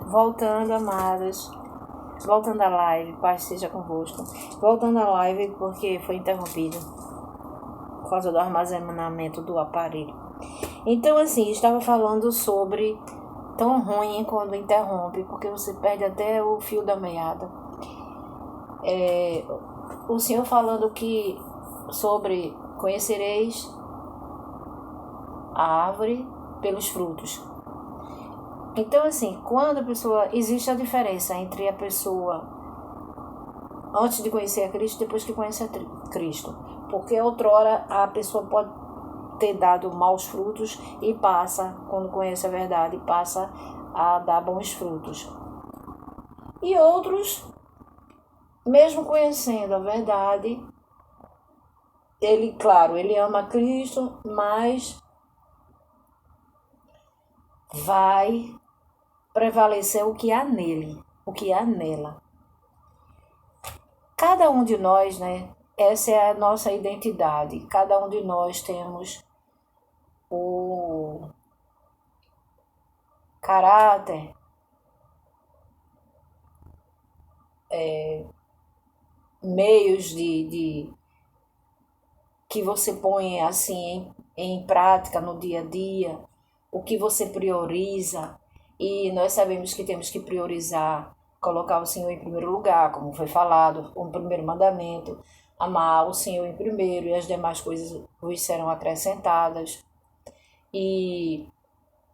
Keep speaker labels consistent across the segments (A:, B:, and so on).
A: voltando, amadas, voltando à live, paz seja convosco. Voltando à live porque foi interrompido por causa do armazenamento do aparelho. Então, assim, estava falando sobre tão ruim quando interrompe, porque você perde até o fio da meada. O Senhor falando que sobre conhecereis a árvore pelos frutos. Então, assim, quando a pessoa... Existe a diferença entre a pessoa antes de conhecer a Cristo e depois que conhece a Cristo. Porque outrora a pessoa pode ter dado maus frutos e passa, quando conhece a verdade, passa a dar bons frutos. E outros, mesmo conhecendo a verdade, ele, claro, ele ama Cristo, mas vai prevalecer o que há nele, o que há nela. Cada um de nós, né? Essa é a nossa identidade. Cada um de nós temos o caráter, meios de que você põe assim em prática no dia a dia, o que você prioriza. E nós sabemos que temos que priorizar, colocar o Senhor em primeiro lugar, como foi falado, o primeiro mandamento, amar o Senhor em primeiro e as demais coisas vos serão acrescentadas. E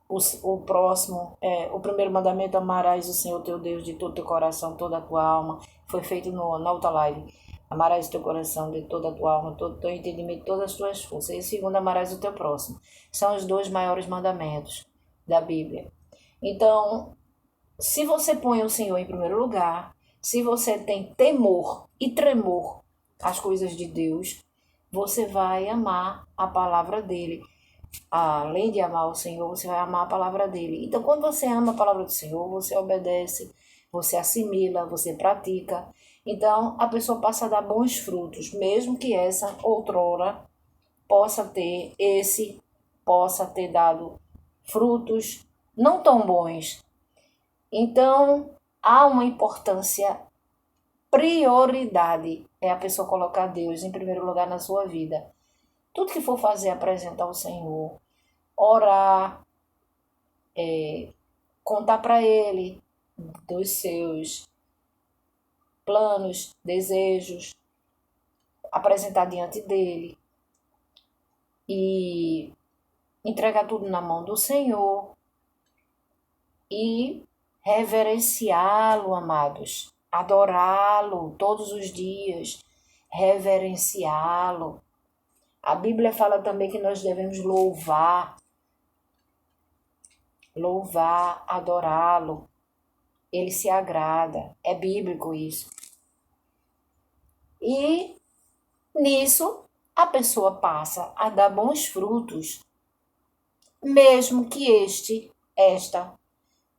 A: o próximo, o primeiro mandamento, amarás o Senhor teu Deus de todo o teu coração, toda a tua alma, foi feito na outra live. Amarás o teu coração de toda a tua alma, todo o teu entendimento, todas as tuas forças. E segundo, amarás o teu próximo. São os 2 maiores mandamentos da Bíblia. Então, se você põe o Senhor em primeiro lugar, se você tem temor e tremor às coisas de Deus, você vai amar a palavra dele. Além de amar o Senhor, você vai amar a palavra dele. Então, quando você ama a palavra do Senhor, você obedece, você assimila, você pratica. Então, a pessoa passa a dar bons frutos, mesmo que essa outrora possa ter dado frutos não tão bons. Então, há uma importância, prioridade, é a pessoa colocar Deus em primeiro lugar na sua vida. Tudo que for fazer, apresentar ao Senhor, orar, contar para Ele dos seus planos, desejos, apresentar diante dEle e entregar tudo na mão do Senhor e reverenciá-lo, amados, adorá-lo todos os dias, reverenciá-lo. A Bíblia fala também que nós devemos louvar, adorá-lo. Ele se agrada. É bíblico isso. E nisso a pessoa passa a dar bons frutos, mesmo que esta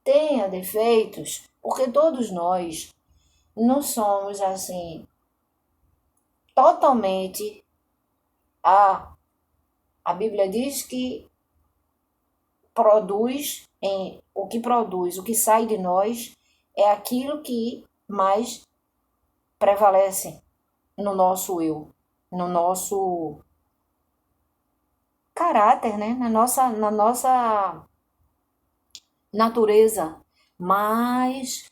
A: tenha defeitos, porque todos nós não somos assim totalmente. A Bíblia diz que o que sai de nós é aquilo que mais prevalece no nosso eu, no nosso caráter, né? na nossa natureza. Mas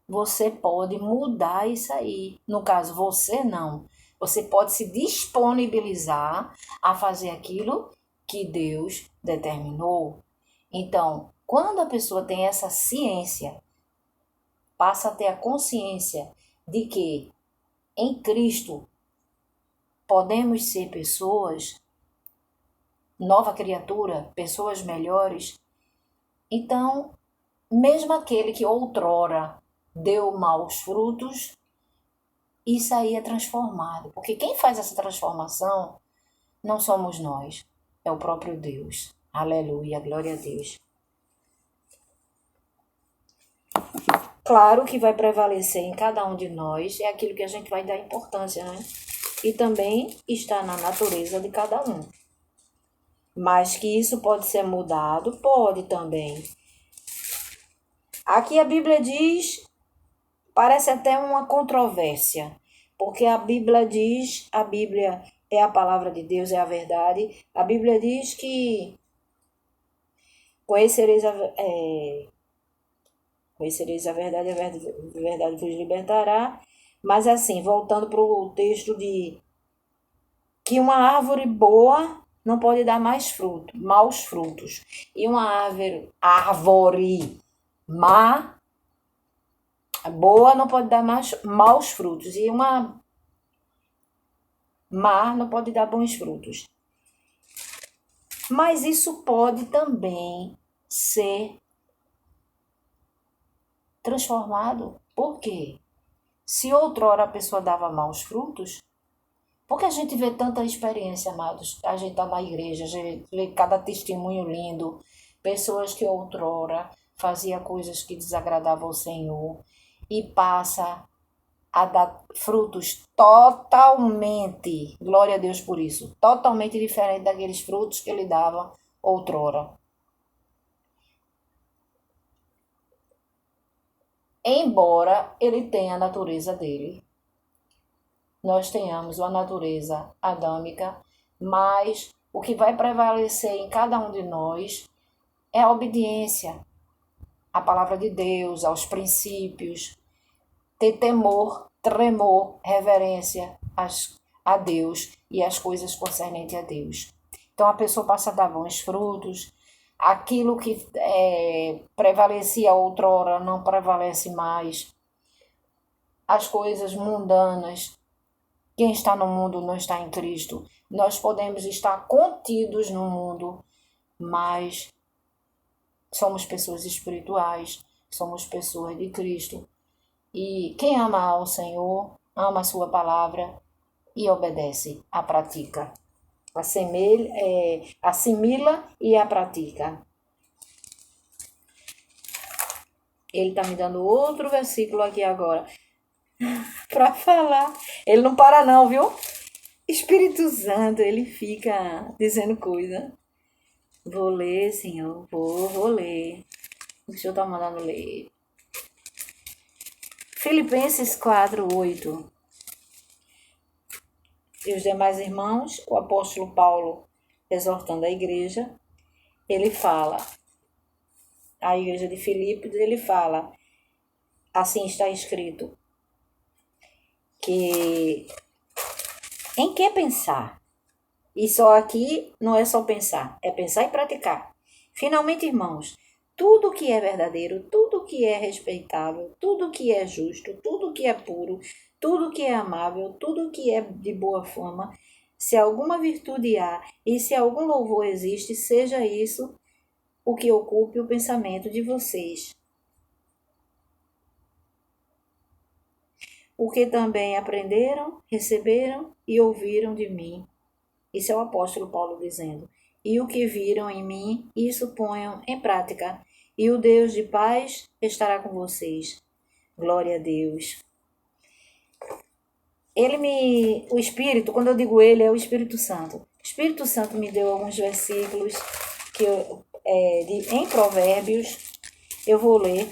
A: você pode mudar isso aí. No caso, você não. Você pode se disponibilizar a fazer aquilo que Deus determinou. Então, quando a pessoa tem essa ciência, passa a ter a consciência de que em Cristo podemos ser pessoas, nova criatura, pessoas melhores. Então, mesmo aquele que outrora deu maus frutos, isso aí é transformado. Porque quem faz essa transformação não somos nós, é o próprio Deus. Aleluia, glória a Deus. Claro que vai prevalecer em cada um de nós é aquilo que a gente vai dar importância, né? E também está na natureza de cada um. Mas que isso pode ser mudado, pode também. Aqui a Bíblia diz, parece até uma controvérsia, porque a Bíblia diz, a Bíblia é a palavra de Deus, é a verdade. A Bíblia diz que conhecereis a verdade vos libertará. Mas assim, voltando para o texto de que uma árvore boa não pode dar maus frutos. E uma árvore má, boa não pode dar maus frutos. E uma má não pode dar bons frutos. Mas isso pode também ser transformado. Por quê? Se outrora a pessoa dava maus frutos, porque a gente vê tanta experiência, amados. A gente está na igreja, a gente vê cada testemunho lindo. Pessoas que outrora faziam coisas que desagradavam ao Senhor e passa a dar frutos totalmente, glória a Deus por isso, totalmente diferente daqueles frutos que ele dava outrora. Embora ele tenha a natureza dele, nós tenhamos uma natureza adâmica, mas o que vai prevalecer em cada um de nós é a obediência à palavra de Deus, aos princípios, ter temor, tremor, reverência a Deus e as coisas concernentes a Deus. Então a pessoa passa a dar bons frutos, aquilo que prevalecia outrora não prevalece mais, as coisas mundanas. Quem está no mundo não está em Cristo. Nós podemos estar contidos no mundo, mas somos pessoas espirituais, somos pessoas de Cristo. E quem ama ao Senhor, ama a sua palavra e obedece, a pratica. Assimila e a pratica. Ele está me dando outro versículo aqui agora para falar. Ele não para não, viu? Espírito Santo, ele fica dizendo coisa. Vou ler, Senhor. Vou ler. O Senhor está mandando ler. Filipenses 4:8. E os demais irmãos, o apóstolo Paulo exortando a igreja, ele fala, a igreja de Filipos, ele fala, assim está escrito, que em que pensar? E só aqui não é só pensar, é pensar e praticar. Finalmente, irmãos, tudo que é verdadeiro, tudo que é respeitável, tudo que é justo, tudo que é puro, tudo que é amável, tudo que é de boa fama, se alguma virtude há e se algum louvor existe, seja isso o que ocupe o pensamento de vocês. O que também aprenderam, receberam e ouviram de mim. Isso é o apóstolo Paulo dizendo. E o que viram em mim, isso ponham em prática. E o Deus de paz estará com vocês. Glória a Deus. O Espírito, quando eu digo ele, é o Espírito Santo. O Espírito Santo me deu alguns versículos em Provérbios. Eu vou ler.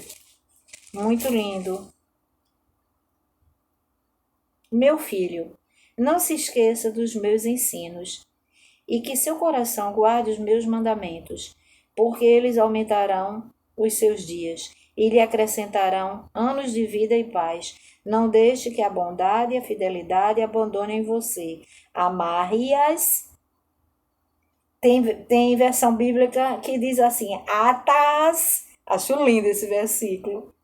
A: Muito lindo. Meu filho, não se esqueça dos meus ensinos, e que seu coração guarde os meus mandamentos, porque eles aumentarão os seus dias e lhe acrescentarão anos de vida e paz. Não deixe que a bondade e a fidelidade abandonem você. Amarre-as. Tem versão bíblica que diz assim, atas. Acho lindo esse versículo.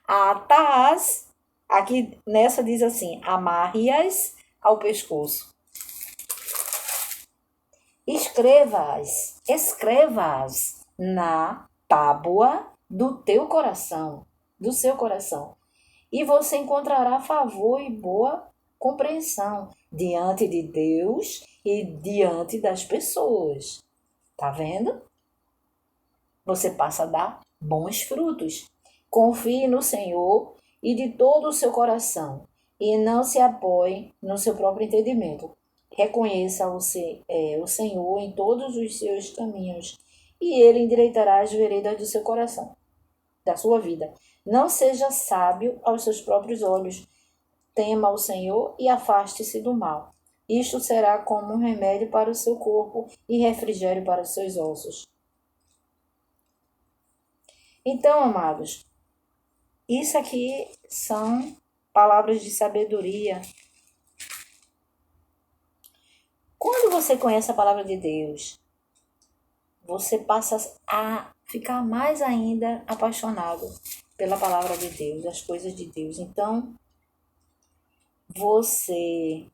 A: Atas. Aqui nessa diz assim, amarre-as ao pescoço. Escreva-as na tábua do teu coração, do seu coração. E você encontrará favor e boa compreensão diante de Deus e diante das pessoas. Tá vendo? Você passa a dar bons frutos. Confie no Senhor e de todo o seu coração, e não se apoie no seu próprio entendimento. Reconheça o Senhor em todos os seus caminhos, e Ele endireitará as veredas do seu coração. da sua vida. Não seja sábio aos seus próprios olhos. Tema o Senhor e afaste-se do mal. Isto será como um remédio para o seu corpo e refrigério para os seus ossos. Então, amados, isso aqui são palavras de sabedoria. Quando você conhece a palavra de Deus, você passa a ficar mais ainda apaixonado pela palavra de Deus, das coisas de Deus. Então, você...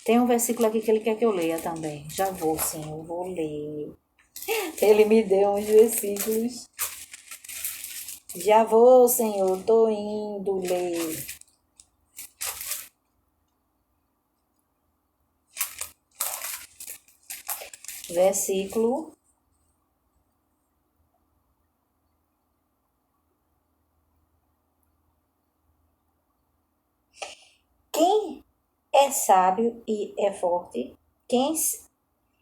A: Tem um versículo aqui que ele quer que eu leia também. Já vou, sim, eu vou ler. Ele me deu uns versículos. Já vou, Senhor, tô indo ler. Versículo. Quem é sábio e é forte? Quem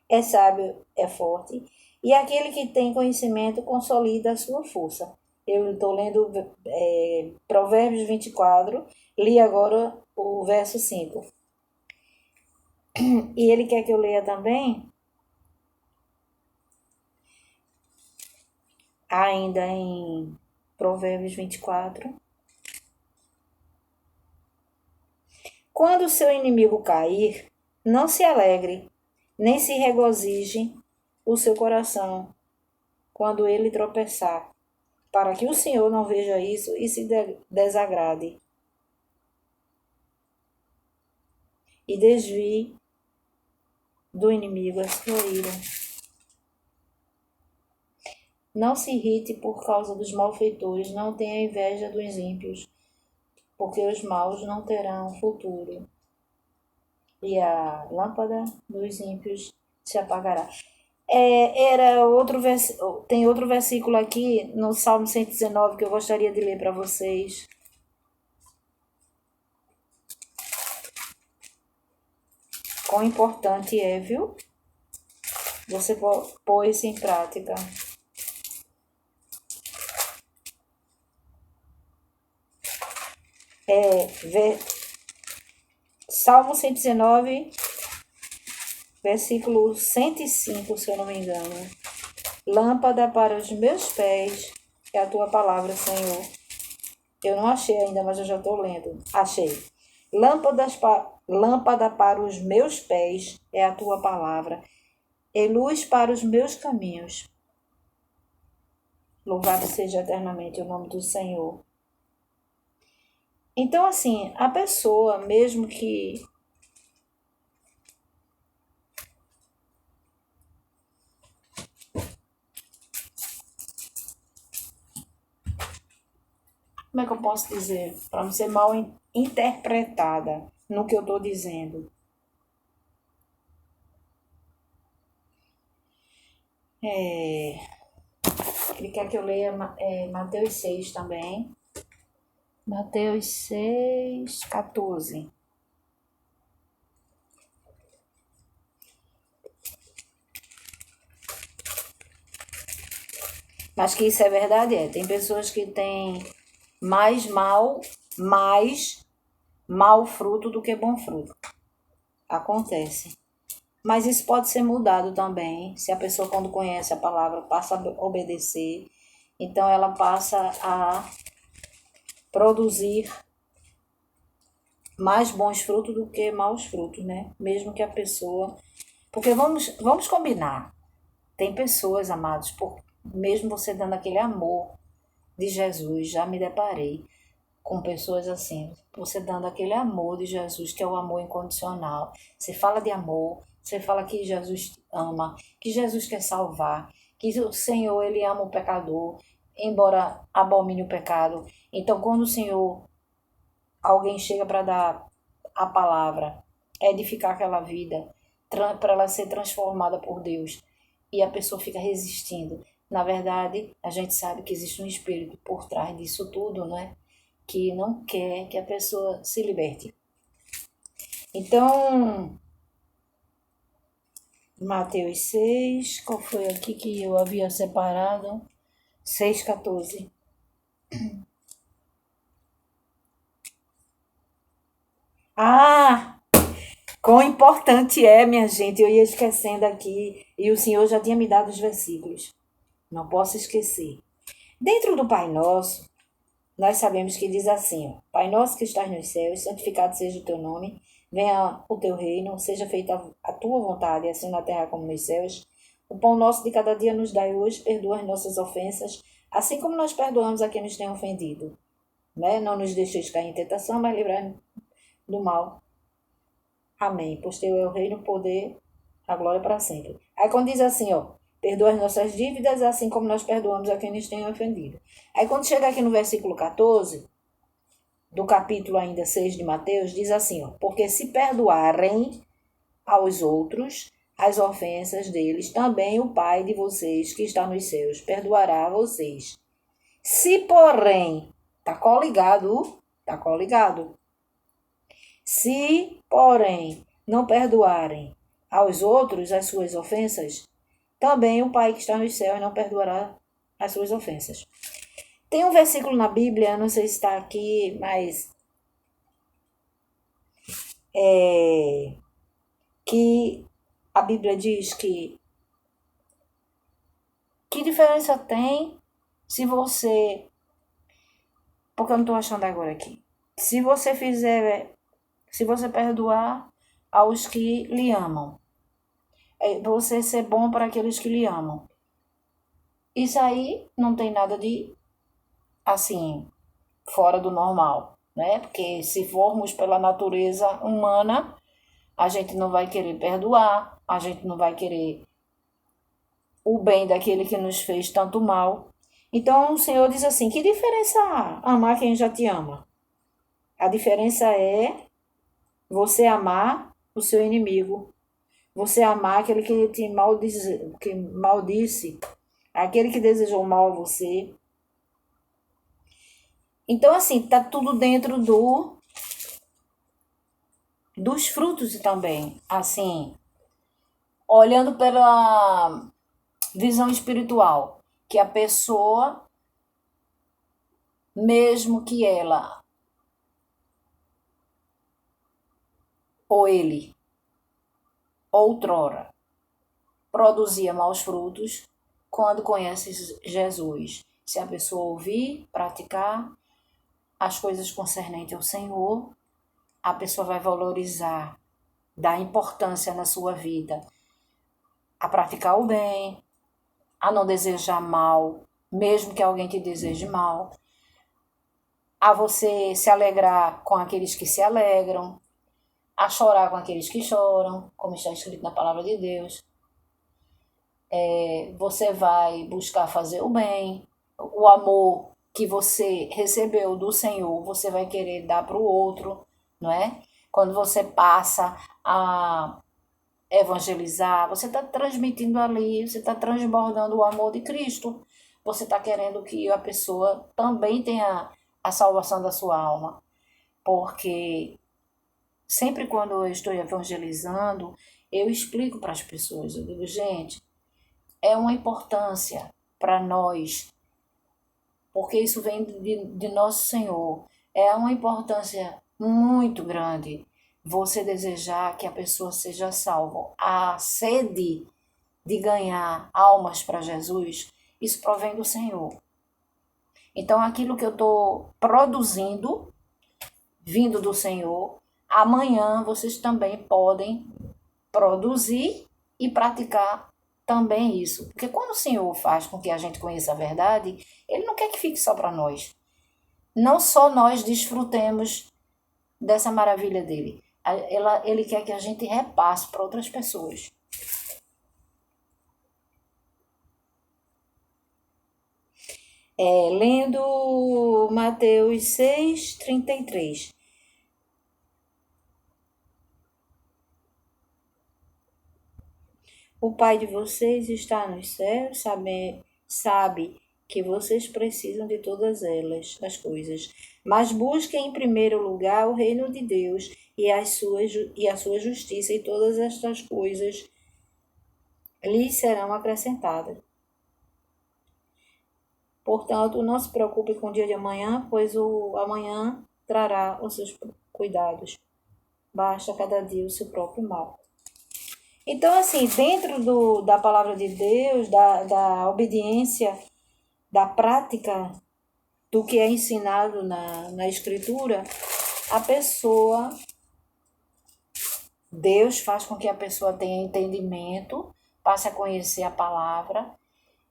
A: é sábio é forte, e aquele que tem conhecimento consolida a sua força. Eu estou lendo Provérbios 24, li agora o verso 5. E ele quer que eu leia também, ainda em Provérbios 24. Quando o seu inimigo cair, não se alegre, nem se regozije o seu coração quando ele tropeçar, para que o Senhor não veja isso e se desagrade e desvie do inimigo a sua ira. Não se irrite por causa dos malfeitores, não tenha inveja dos ímpios, porque os maus não terão futuro, e a lâmpada dos ímpios se apagará. Tem outro versículo aqui no Salmo 119 que eu gostaria de ler para vocês. Quão importante é, viu? Você pôr isso em prática. Salmo 119, versículo 105, se eu não me engano. Lâmpada para os meus pés é a tua palavra, Senhor. Eu não achei ainda, mas eu já estou lendo. Achei. Lâmpada para os meus pés é a tua palavra, e luz para os meus caminhos. Louvado seja eternamente o nome do Senhor. Então, assim, a pessoa, mesmo que como é que eu posso dizer? Para não ser mal interpretada no que eu estou dizendo. Ele quer que eu leia Mateus 6 também. Mateus 6, 14. Mas que isso é verdade, tem pessoas que têm mais mal fruto do que bom fruto. Acontece. Mas isso pode ser mudado também, se a pessoa, quando conhece a palavra, passa a obedecer. Então, ela passa a produzir mais bons frutos do que maus frutos, né? Mesmo que a pessoa... Porque vamos combinar. Tem pessoas, amados, mesmo você dando aquele amor de Jesus, já me deparei com pessoas assim, você dando aquele amor de Jesus, que é o amor incondicional. Você fala de amor, você fala que Jesus ama, que Jesus quer salvar, que o Senhor, ele ama o pecador, embora abomine o pecado. Então, quando o Senhor, alguém chega para dar a palavra, edificar aquela vida, para ela ser transformada por Deus, e a pessoa fica resistindo. Na verdade, a gente sabe que existe um espírito por trás disso tudo, né? Que não quer que a pessoa se liberte. Então, Mateus 6, qual foi aqui que eu havia separado? 6,14. Ah, quão importante é, minha gente. Eu ia esquecendo aqui e o Senhor já tinha me dado os versículos. Não posso esquecer. Dentro do Pai Nosso, nós sabemos que diz assim, ó, Pai nosso que estás nos céus, santificado seja o teu nome, venha o teu reino, seja feita a tua vontade, assim na terra como nos céus. O pão nosso de cada dia nos dai hoje, perdoa as nossas ofensas, assim como nós perdoamos a quem nos tem ofendido. Né? Não nos deixeis cair em tentação, mas livrai-nos do mal. Amém. Pois teu é o reino, o poder, a glória para sempre. Aí quando diz assim, ó, perdoa as nossas dívidas, assim como nós perdoamos a quem nos tem ofendido. Aí quando chega aqui no versículo 14, do capítulo ainda 6 de Mateus, diz assim, ó, porque se perdoarem aos outros as ofensas deles, também o Pai de vocês que está nos céus perdoará a vocês. Se porém, tá coligado, tá coligado. Se porém não perdoarem aos outros as suas ofensas, também o Pai que está nos céus não perdoará as suas ofensas. Tem um versículo na Bíblia, não sei se está aqui, mas que a Bíblia diz que diferença tem se você, porque eu não estou achando agora aqui, se você fizer, se você perdoar aos que lhe amam, você ser bom para aqueles que lhe amam. Isso aí não tem nada de, assim, fora do normal, né? Porque se formos pela natureza humana, a gente não vai querer perdoar, a gente não vai querer o bem daquele que nos fez tanto mal. Então o Senhor diz assim: que diferença há amar quem já te ama? A diferença é você amar o seu inimigo, você amar aquele que te maldisse, aquele que desejou mal a você. Então, assim, tá tudo dentro dos frutos também. Assim, olhando pela visão espiritual, que a pessoa, mesmo que ela ou ele, outrora, produzia maus frutos, quando conhece Jesus, se a pessoa ouvir, praticar as coisas concernentes ao Senhor, a pessoa vai valorizar, dar importância na sua vida a praticar o bem, a não desejar mal, mesmo que alguém te deseje mal, a você se alegrar com aqueles que se alegram, a chorar com aqueles que choram, como está escrito na palavra de Deus. Você vai buscar fazer o bem, o amor que você recebeu do Senhor, você vai querer dar para o outro, não é? Quando você passa a evangelizar, você está transmitindo ali, você está transbordando o amor de Cristo. Você está querendo que a pessoa também tenha a salvação da sua alma. Porque sempre quando eu estou evangelizando, eu explico para as pessoas, eu digo, gente, é uma importância para nós, porque isso vem de nosso Senhor. É uma importância muito grande você desejar que a pessoa seja salva. A sede de ganhar almas para Jesus, isso provém do Senhor. Então, aquilo que eu estou produzindo, vindo do Senhor, amanhã vocês também podem produzir e praticar também isso. Porque quando o Senhor faz com que a gente conheça a verdade, Ele não quer que fique só para nós. Não só nós desfrutemos dessa maravilha dele. Ele quer que a gente repasse para outras pessoas. Lendo Mateus 6:33. O Pai de vocês está nos céus, sabe que vocês precisam de todas elas, as coisas. Mas busquem em primeiro lugar o reino de Deus e a sua justiça, e todas estas coisas lhes serão acrescentadas. Portanto, não se preocupe com o dia de amanhã, pois o amanhã trará os seus cuidados. Basta cada dia o seu próprio mal. Então, assim, dentro da palavra de Deus, da obediência, da prática do que é ensinado na Escritura, a pessoa, Deus faz com que a pessoa tenha entendimento, passe a conhecer a palavra,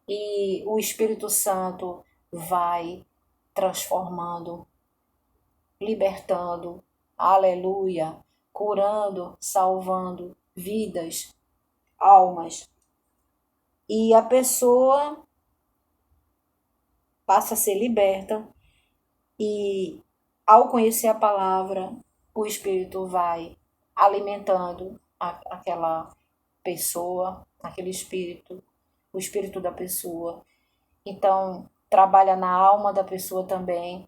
A: e o Espírito Santo vai transformando, libertando, aleluia, curando, salvando vidas, almas. E a pessoa passa a ser liberta e, ao conhecer a palavra, o Espírito vai alimentando aquela pessoa, aquele espírito, o espírito da pessoa. Então, trabalha na alma da pessoa também,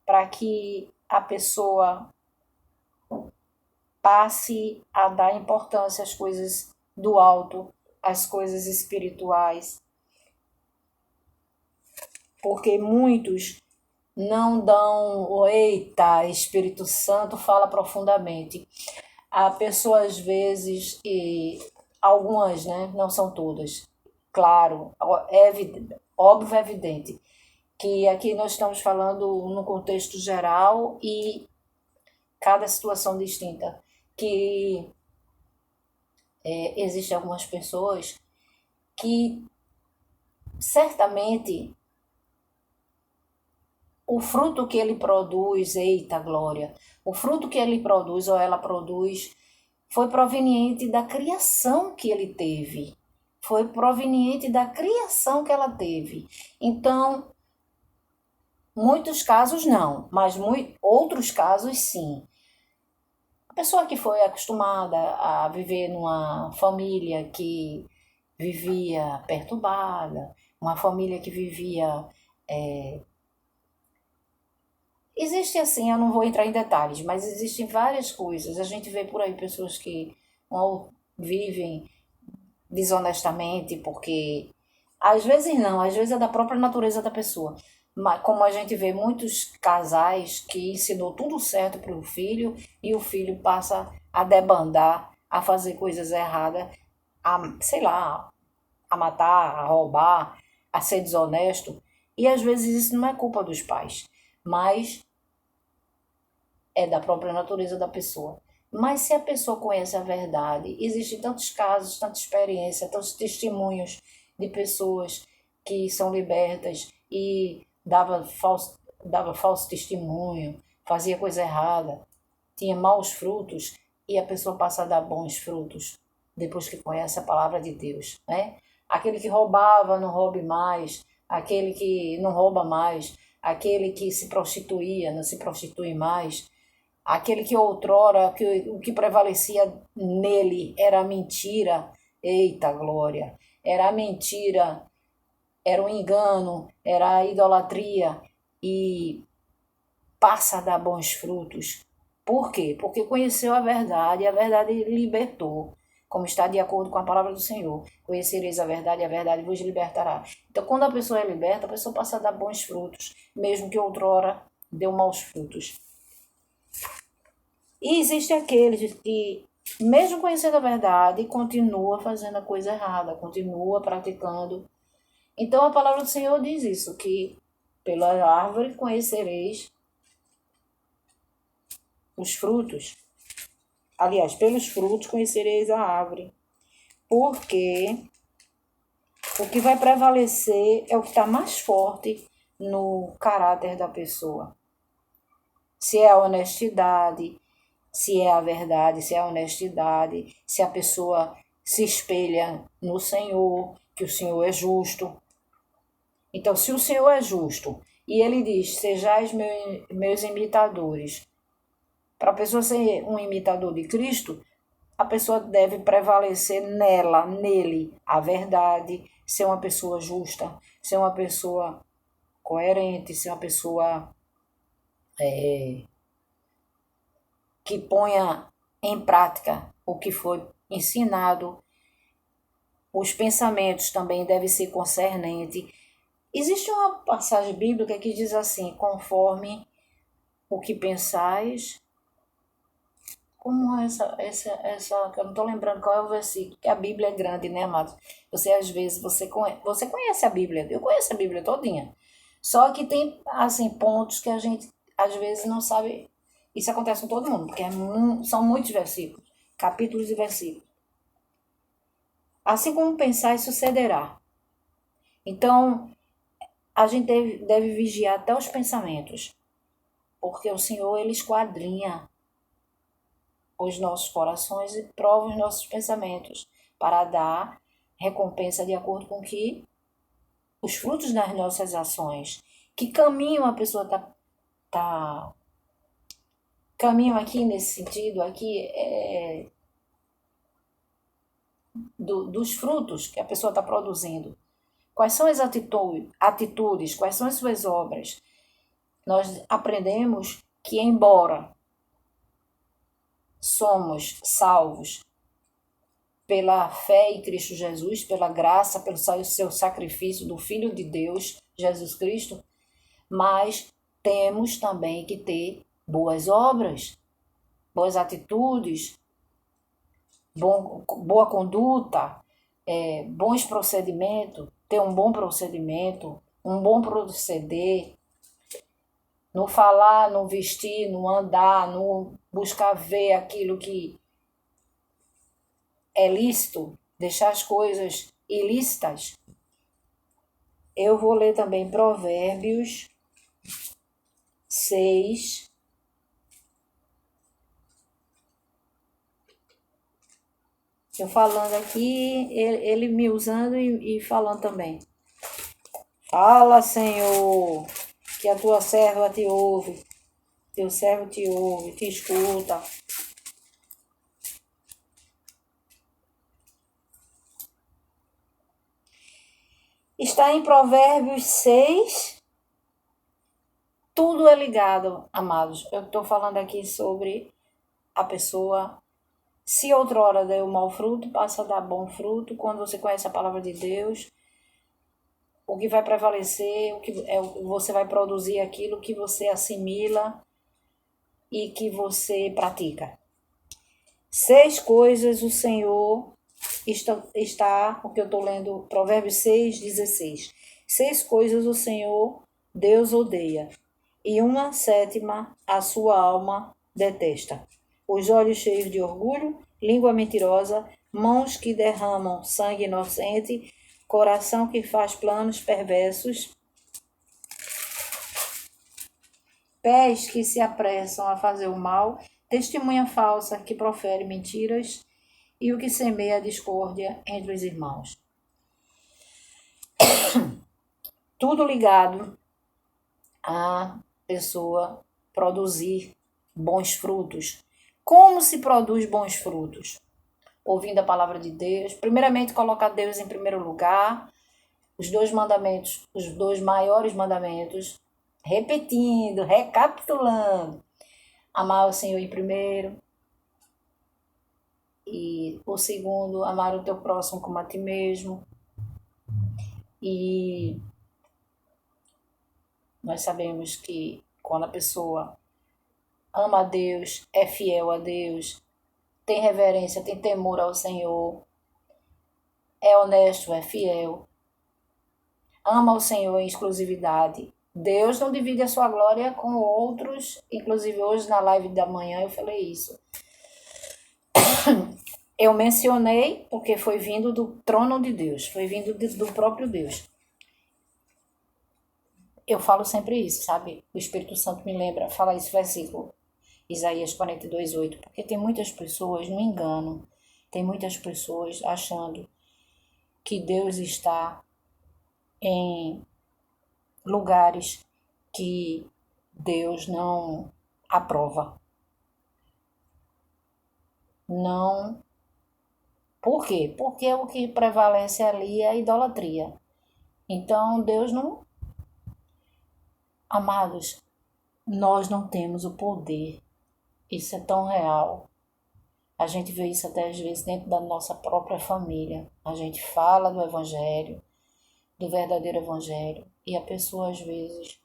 A: para que a pessoa passe a dar importância às coisas do alto, às coisas espirituais. Porque muitos não dão, eita, Espírito Santo fala profundamente. A pessoa às vezes, e algumas, né, não são todas, claro, óbvio, é evidente, que aqui nós estamos falando no contexto geral e cada situação distinta, que existem algumas pessoas que certamente o fruto que ele produz, eita glória, o fruto que ele produz ou ela produz foi proveniente da criação que ele teve, foi proveniente da criação que ela teve. Então, muitos casos não, mas outros casos sim. A pessoa que foi acostumada a viver numa família que vivia perturbada, uma família que vivia... Existe assim, eu não vou entrar em detalhes, mas existem várias coisas. A gente vê por aí pessoas que vivem desonestamente, porque às vezes não, às vezes é da própria natureza da pessoa. Mas como a gente vê muitos casais que ensinou tudo certo para o filho e o filho passa a debandar, a fazer coisas erradas, sei lá, a matar, a roubar, a ser desonesto. E às vezes isso não é culpa dos pais, mas é da própria natureza da pessoa. Mas se a pessoa conhece a verdade, existem tantos casos, tanta experiência, tantos testemunhos de pessoas que são libertas e dava falso testemunho, fazia coisa errada, tinha maus frutos e a pessoa passa a dar bons frutos depois que conhece a palavra de Deus, né? Aquele que roubava não roube mais, aquele que não rouba mais, aquele que se prostituía não se prostitui mais, aquele que outrora, o que prevalecia nele era a mentira, eita glória, era a mentira, era o engano, era a idolatria e passa a dar bons frutos. Por quê? Porque conheceu a verdade e a verdade libertou, como está de acordo com a palavra do Senhor. Conhecereis a verdade e a verdade vos libertará. Então, quando a pessoa é liberta, a pessoa passa a dar bons frutos, mesmo que outrora deu maus frutos. E existem aqueles que, mesmo conhecendo a verdade, continua fazendo a coisa errada, continua praticando. Então a palavra do Senhor diz isso, que pela árvore conhecereis os frutos. Aliás, pelos frutos conhecereis a árvore. Porque o que vai prevalecer é o que está mais forte no caráter da pessoa. Se é a honestidade, se é a verdade, se é a honestidade, se a pessoa se espelha no Senhor, que o Senhor é justo. Então, se o Senhor é justo e ele diz, sejais meus imitadores, para a pessoa ser um imitador de Cristo, a pessoa deve prevalecer nele, a verdade, ser uma pessoa justa, ser uma pessoa coerente, ser uma pessoa que ponha em prática o que foi ensinado. Os pensamentos também devem ser concernentes Existe uma passagem bíblica que diz assim: conforme o que pensais. Como é que eu não estou lembrando qual é o versículo, que a Bíblia é grande, né, amados? Você, às vezes, você conhece a Bíblia, eu conheço a Bíblia todinha. Só que tem, assim, pontos que a gente, às vezes, não sabe. Isso acontece com todo mundo, porque são muitos versículos, capítulos e versículos. Assim como pensar, sucederá. Então, a gente deve vigiar até os pensamentos, porque o Senhor, Ele esquadrinha os nossos corações e prova os nossos pensamentos, para dar recompensa de acordo com que os frutos das nossas ações, que caminho a pessoa tá caminho aqui nesse sentido aqui dos frutos que a pessoa está produzindo. Quais são as atitudes, quais são as suas obras? Nós aprendemos que, embora somos salvos pela fé em Cristo Jesus, pela graça, pelo seu sacrifício do Filho de Deus, Jesus Cristo, mas temos também que ter boas obras, boas atitudes, boa conduta, bons procedimentos, ter um bom procedimento, um bom proceder, no falar, no vestir, no andar, no buscar ver aquilo que é lícito, deixar as coisas ilícitas. Eu vou ler também Provérbios 6. Eu falando aqui, ele me usando e falando também. Fala, Senhor, que a tua serva te ouve. Teu servo te ouve, te escuta. Está em Provérbios 6. Tudo é ligado, amados. Eu estou falando aqui sobre a pessoa. Se outrora deu mau fruto, passa a dar bom fruto. Quando você conhece a palavra de Deus, o que vai prevalecer, você vai produzir aquilo que você assimila e que você pratica. 6 coisas o Senhor está o que eu estou lendo, Provérbios 6:16. 6 coisas o Senhor, Deus odeia, e uma sétima a sua alma detesta: os olhos cheios de orgulho, língua mentirosa, mãos que derramam sangue inocente, coração que faz planos perversos, pés que se apressam a fazer o mal, testemunha falsa que profere mentiras e o que semeia a discórdia entre os irmãos. Tudo ligado a pessoa produzir bons frutos. Como se produz bons frutos? Ouvindo a palavra de Deus. Primeiramente, colocar Deus em primeiro lugar. Os 2 mandamentos, os 2 maiores mandamentos. Repetindo, recapitulando. Amar o Senhor em primeiro. E o segundo, amar o teu próximo como a ti mesmo. E nós sabemos que quando a pessoa ama a Deus, é fiel a Deus, tem reverência, tem temor ao Senhor, é honesto, é fiel, ama o Senhor em exclusividade. Deus não divide a sua glória com outros, inclusive hoje na live da manhã eu falei isso. Eu mencionei porque foi vindo do trono de Deus, foi vindo do próprio Deus. Eu falo sempre isso, sabe? O Espírito Santo me lembra, fala esse versículo, Isaías 42:8, porque tem muitas pessoas no engano, tem muitas pessoas achando que Deus está em lugares que Deus não aprova. Não. Por quê? Porque o que prevalece ali é a idolatria. Então, Deus não. Amados, nós não temos o poder. Isso é tão real. A gente vê isso até às vezes dentro da nossa própria família. A gente fala do Evangelho, do verdadeiro evangelho. E a pessoa, às vezes,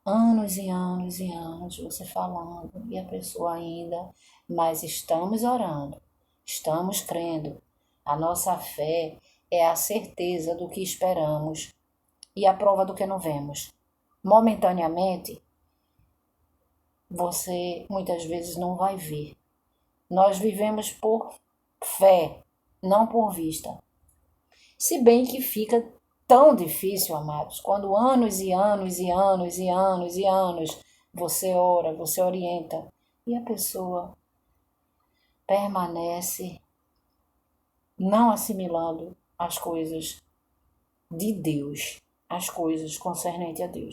A: anos e anos e anos, você falando, e a pessoa ainda, mas estamos orando, estamos crendo. A nossa fé é a certeza do que esperamos e a prova do que não vemos. Momentaneamente, você muitas vezes não vai ver. Nós vivemos por fé, não por vista. Se bem que fica tão difícil, amados, quando anos e anos e anos e anos e anos você ora, você orienta e a pessoa permanece não assimilando as coisas de Deus, as coisas concernentes a Deus.